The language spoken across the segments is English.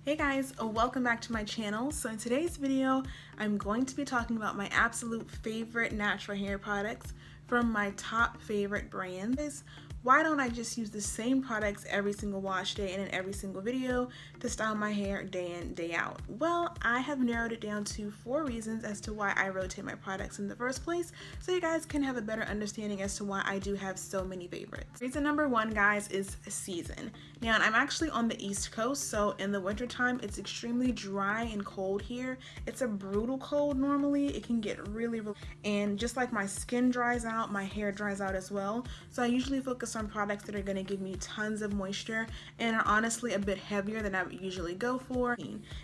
Hey guys, welcome back to my channel. So in today's video, I'm going to be talking about my absolute favorite natural hair products from my top favorite brands. Why don't I just use the same products every single wash day and in every single video to style my hair day in, day out? Well, I have narrowed it down to 4 reasons as to why I rotate my products in the first place, so you guys can have a better understanding as to why I do have so many favorites. Reason number 1, guys, is season. Now, I'm actually on the East Coast, so in the wintertime, it's extremely dry and cold here. It's a brutal cold normally. It can get really, and just like my skin dries out, my hair dries out as well. So I usually focus on products that are going to give me tons of moisture and are honestly a bit heavier than I would usually go for.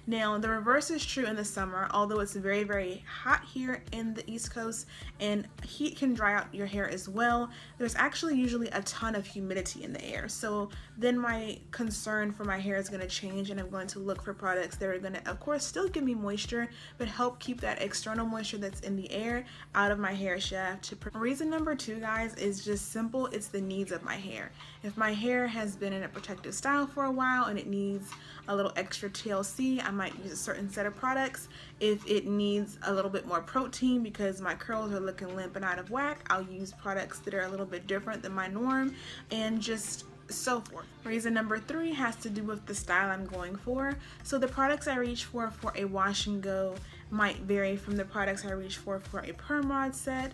Now, the reverse is true in the summer, although it's very, very hot here in the East Coast and heat can dry out your hair as well. There's actually usually a ton of humidity in the air. So then my concern for my hair is going to change and I'm going to look for products that are going to, of course, still give me moisture, but help keep that external moisture that's in the air out of my hair shaft. Reason number 2, guys, is just simple. It's the needs of my hair. If my hair has been in a protective style for a while and it needs a little extra TLC, I might use a certain set of products. If it needs a little bit more protein because my curls are looking limp and out of whack, I'll use products that are a little bit different than my norm, and just so forth. Reason number 3 has to do with the style I'm going for. So the products I reach for a wash and go might vary from the products I reach for a perm rod set,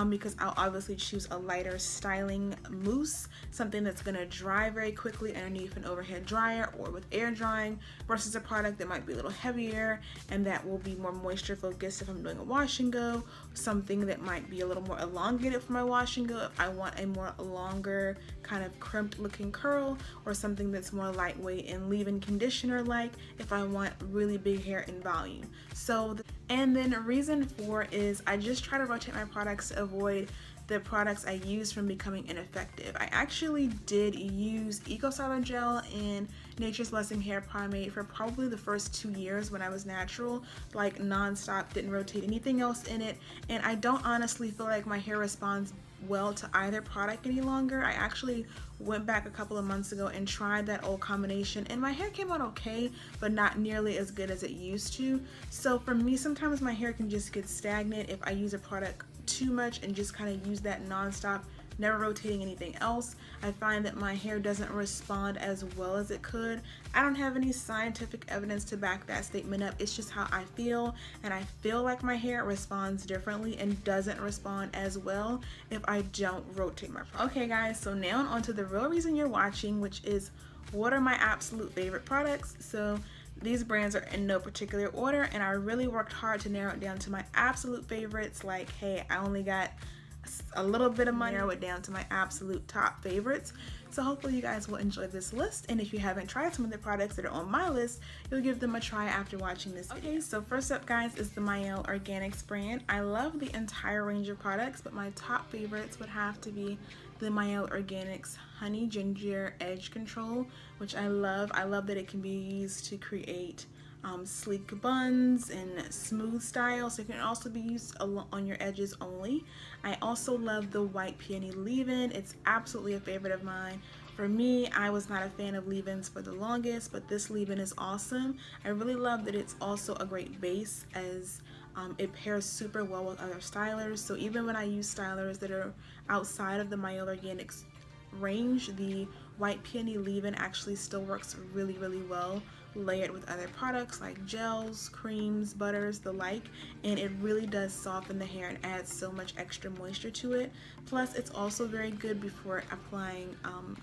because I'll obviously choose a lighter styling mousse, something that's going to dry very quickly underneath an overhead dryer or with air drying, versus a product that might be a little heavier and that will be more moisture focused if I'm doing a wash and go, something that might be a little more elongated for my wash and go if I want a more longer kind of crimped looking curl, or something that's more lightweight and leave-in conditioner like if I want really big hair in volume. And then reason 4 is I just try to rotate my products to avoid the products I use from becoming ineffective. I actually did use Eco Styler Gel and Nature's Blessing Hair Pomade for probably the first 2 years when I was natural, like non-stop, didn't rotate anything else in it, and I don't honestly feel like my hair responds well to either product any longer. I actually went back a couple of months ago and tried that old combination and my hair came out okay, but not nearly as good as it used to. So for me, sometimes my hair can just get stagnant if I use a product too much and just kind of use that non-stop, never rotating anything else. I find that my hair doesn't respond as well as it could. I don't have any scientific evidence to back that statement up. It's just how I feel, and I feel like my hair responds differently and doesn't respond as well if I don't rotate my product. Okay guys, so now on to the real reason you're watching, which is what are my absolute favorite products. So these brands are in no particular order, and I really worked hard to narrow it down to my absolute favorites. Like, hey, I only got a little bit of money, narrow it down to my absolute top favorites. So hopefully you guys will enjoy this list, and if you haven't tried some of the products that are on my list, you'll give them a try after watching this video. Okay, so first up, guys, is the Mielle Organics brand. I love the entire range of products, but my top favorites would have to be the Mielle Organics Honey Ginger Edge Control, which I love. I love that it can be used to create sleek buns and smooth style, so it can also be used on your edges only. I also love the white peony leave-in. It's absolutely a favorite of mine. For me, I was not a fan of leave-ins for the longest, but this leave-in is awesome. I really love that it's also a great base, as it pairs super well with other stylers. So even when I use stylers that are outside of the Mielle Organics range, the white peony leave-in actually still works really, really well layered with other products like gels, creams, butters, the like, and it really does soften the hair and adds so much extra moisture to it. Plus, it's also very good before applying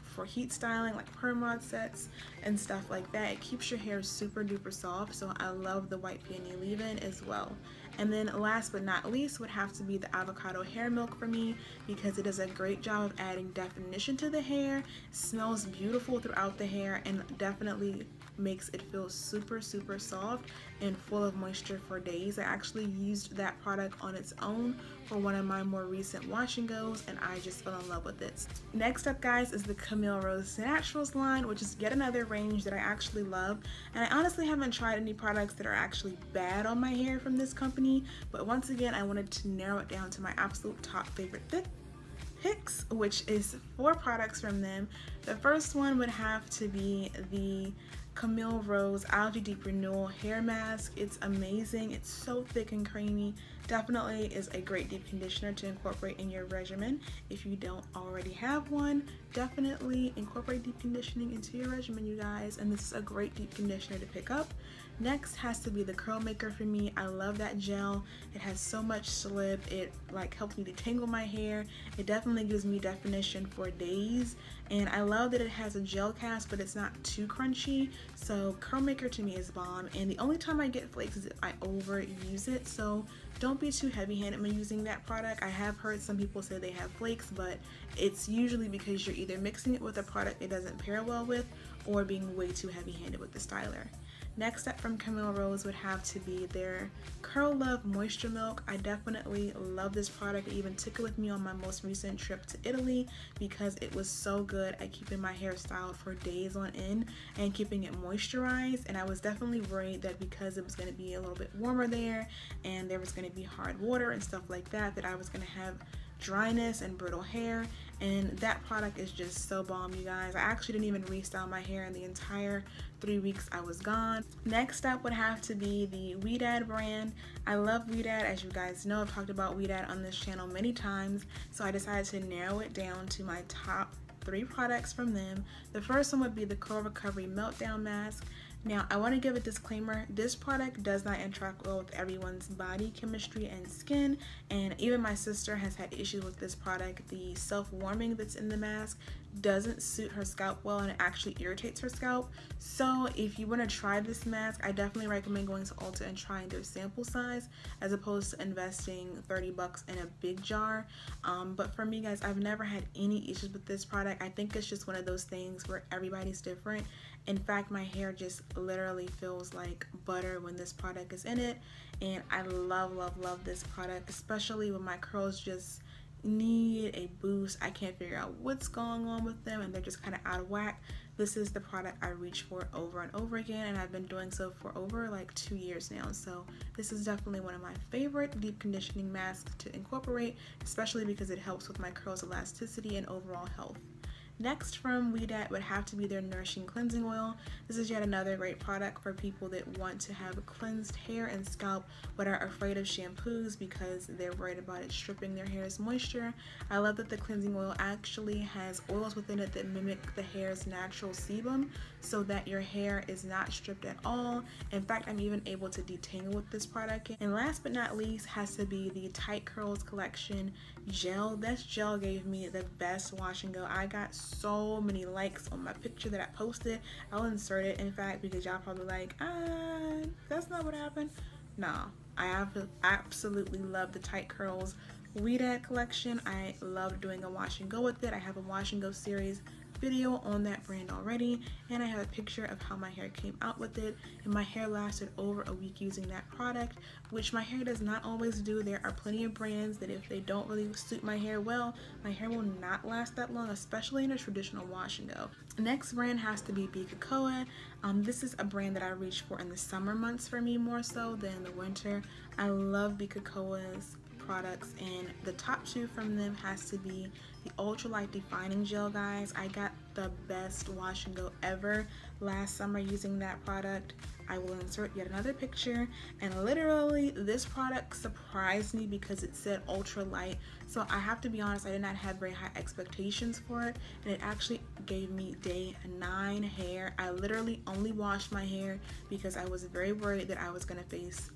for heat styling like perm rod sets and stuff like that. It keeps your hair super duper soft, so I love the white peony leave-in as well. And then last but not least would have to be the avocado hair milk for me, because it does a great job of adding definition to the hair, smells beautiful throughout the hair, and definitely makes it feel super, super soft and full of moisture for days. I actually used that product on its own for one of my more recent wash and goes, and I just fell in love with it. Next up, guys, is the Camille Rose Naturals line, which is yet another range that I actually love, and I honestly haven't tried any products that are actually bad on my hair from this company, but once again, I wanted to narrow it down to my absolute top favorite picks, which is 4 products from them. The first one would have to be the Camille Rose Algae Deep Renewal Hair Mask. It's amazing. It's so thick and creamy. Definitely is a great deep conditioner to incorporate in your regimen. If you don't already have one, definitely incorporate deep conditioning into your regimen, you guys. And this is a great deep conditioner to pick up. Next has to be the curl maker for me. I love that gel. It has so much slip. It like helps me detangle my hair. It definitely gives me definition for days. And I love that it has a gel cast, but it's not too crunchy. So curl maker to me is bomb. And the only time I get flakes is if I overuse it. So don't be too heavy-handed when using that product. I have heard some people say they have flakes, but it's usually because you're either mixing it with a product it doesn't pair well with or being way too heavy-handed with the styler. Next up from Camille Rose would have to be their Curl Love Moisture Milk. I definitely love this product. I even took it with me on my most recent trip to Italy because it was so good at keeping my hair styled for days on end and keeping it moisturized. And I was definitely worried that because it was going to be a little bit warmer there and there was going to be hard water and stuff like that, that I was going to have dryness and brittle hair. And that product is just so bomb, you guys. I actually didn't even restyle my hair in the entire 3 weeks I was gone. Next up would have to be the Ouidad brand. I love Ouidad. As you guys know, I've talked about Ouidad on this channel many times, so I decided to narrow it down to my top 3 products from them. The first one would be the Curl Recovery Meltdown Mask. Now, I want to give a disclaimer. This product does not interact well with everyone's body chemistry and skin, and even my sister has had issues with this product. The self-warming that's in the mask doesn't suit her scalp well, and it actually irritates her scalp. So if you want to try this mask, I definitely recommend going to Ulta and trying their sample size as opposed to investing 30 bucks in a big jar. But for me, guys, I've never had any issues with this product. I think it's just one of those things where everybody's different. In fact, my hair just literally feels like butter when this product is in it, and I love, love, love this product, especially when my curls just need a boost. I can't figure out what's going on with them and they're just kind of out of whack. This is the product I reach for over and over again, and I've been doing so for over like 2 years now. So this is definitely one of my favorite deep conditioning masks to incorporate, especially because it helps with my curls elasticity and overall health. Next from Ouidad would have to be their Nourishing Cleansing Oil. This is yet another great product for people that want to have cleansed hair and scalp but are afraid of shampoos because they're worried about it stripping their hair's moisture. I love that the cleansing oil actually has oils within it that mimic the hair's natural sebum so that your hair is not stripped at all. In fact, I'm even able to detangle with this product. And last but not least has to be the Tight Curls Collection Gel. This gel gave me the best wash and go. I got so many likes on my picture that I posted. I'll insert it, in fact, because y'all probably like, that's not what happened. No, I absolutely love the Tight Curls Ouidad collection. I love doing a wash and go with it. I have a wash and go series video on that brand already, and I have a picture of how my hair came out with it, and my hair lasted over a week using that product, which my hair does not always do. There are plenty of brands that if they don't really suit my hair well, my hair will not last that long, especially in a traditional wash and go. Next brand has to be Bikakoa. This is a brand that I reach for in the summer months for me more so than the winter. I love Bikakoa's products, and the top 2 from them has to be the Ultralight Defining Gel, guys. I got the best wash and go ever last summer using that product. I will insert yet another picture, and literally this product surprised me because it said ultra light, so I have to be honest, I did not have very high expectations for it, and it actually gave me day 9 hair. I literally only washed my hair because I was very worried that I was going to face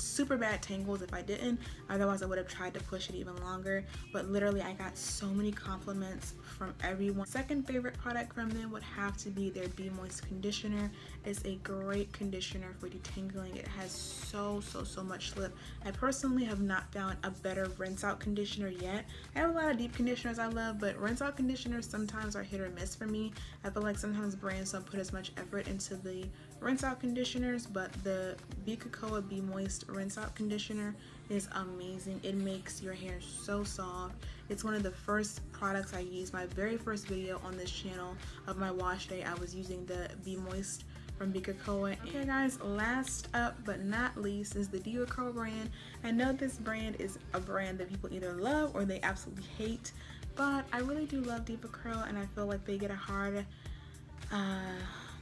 super bad tangles if I didn't. Otherwise I would have tried to push it even longer, but literally I got so many compliments from everyone. Second favorite product from them would have to be their Be Moist conditioner. It's a great conditioner for detangling. It has so much slip. I personally have not found a better rinse out conditioner yet. I have a lot of deep conditioners I love, but rinse out conditioners sometimes are hit or miss for me. I feel like sometimes brands don't put as much effort into the rinse out conditioners, but the Bikakoa Be Moist rinse out conditioner is amazing. It makes your hair so soft. It's one of the first products I used. My very first video on this channel of my wash day, I was using the Be Moist from Bikakoa. Okay guys, last up but not least is the Diva Curl brand. I know this brand is a brand that people either love or they absolutely hate, but I really do love Diva Curl, and I feel like they get a hard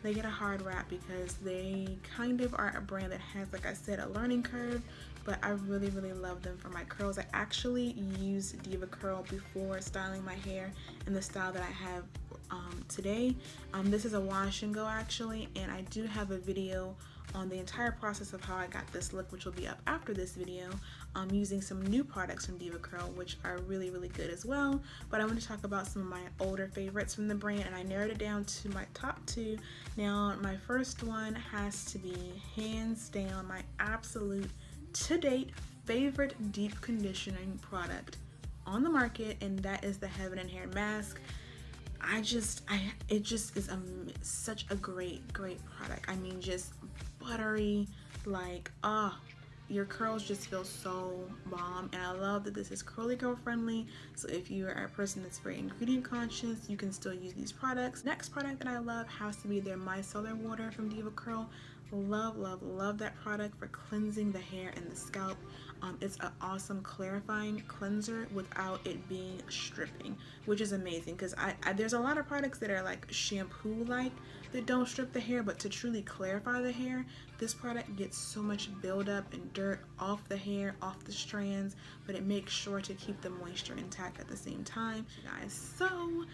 they get a hard rap because they kind of are a brand that has, like I said, a learning curve, but I really love them for my curls. I actually used Diva Curl before styling my hair in the style that I have today. This is a wash and go actually, and I do have a video on the entire process of how I got this look, which will be up after this video, using some new products from Diva Curl, which are really good as well. But I want to talk about some of my older favorites from the brand, and I narrowed it down to my top 2. Now, my first one has to be hands down my absolute to date favorite deep conditioning product on the market, and that is the Heaven and Hair Mask. It just is such a great product. I mean, just buttery, like, your curls just feel so bomb. And I love that this is curly girl friendly, so if you are a person that's very ingredient conscious, you can still use these products. Next product that I love has to be their micellar water from Diva Curl. Love that product for cleansing the hair and the scalp. It's an awesome clarifying cleanser without it being stripping, which is amazing, because there's a lot of products that are like shampoo like that don't strip the hair, but to truly clarify the hair, this product gets so much buildup and dirt off the hair, off the strands, but it makes sure to keep the moisture intact at the same time, guys. So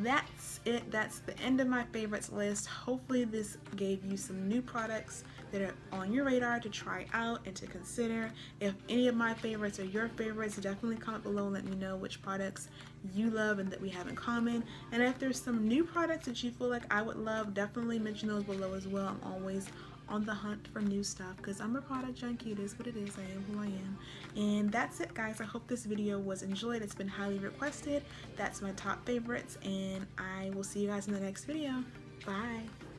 that's it. That's the end of my favorites list. Hopefully this gave you some new products that are on your radar to try out and to consider. If any of my favorites are your favorites, definitely comment below and let me know which products you love and that we have in common. And if there's some new products that you feel like I would love, definitely mention those below as well. I'm always on the hunt for new stuff because I'm a product junkie. It is what it is. I am who I am. And that's it, guys. I hope this video was enjoyed. It's been highly requested. That's my top favorites, and I will see you guys in the next video. Bye.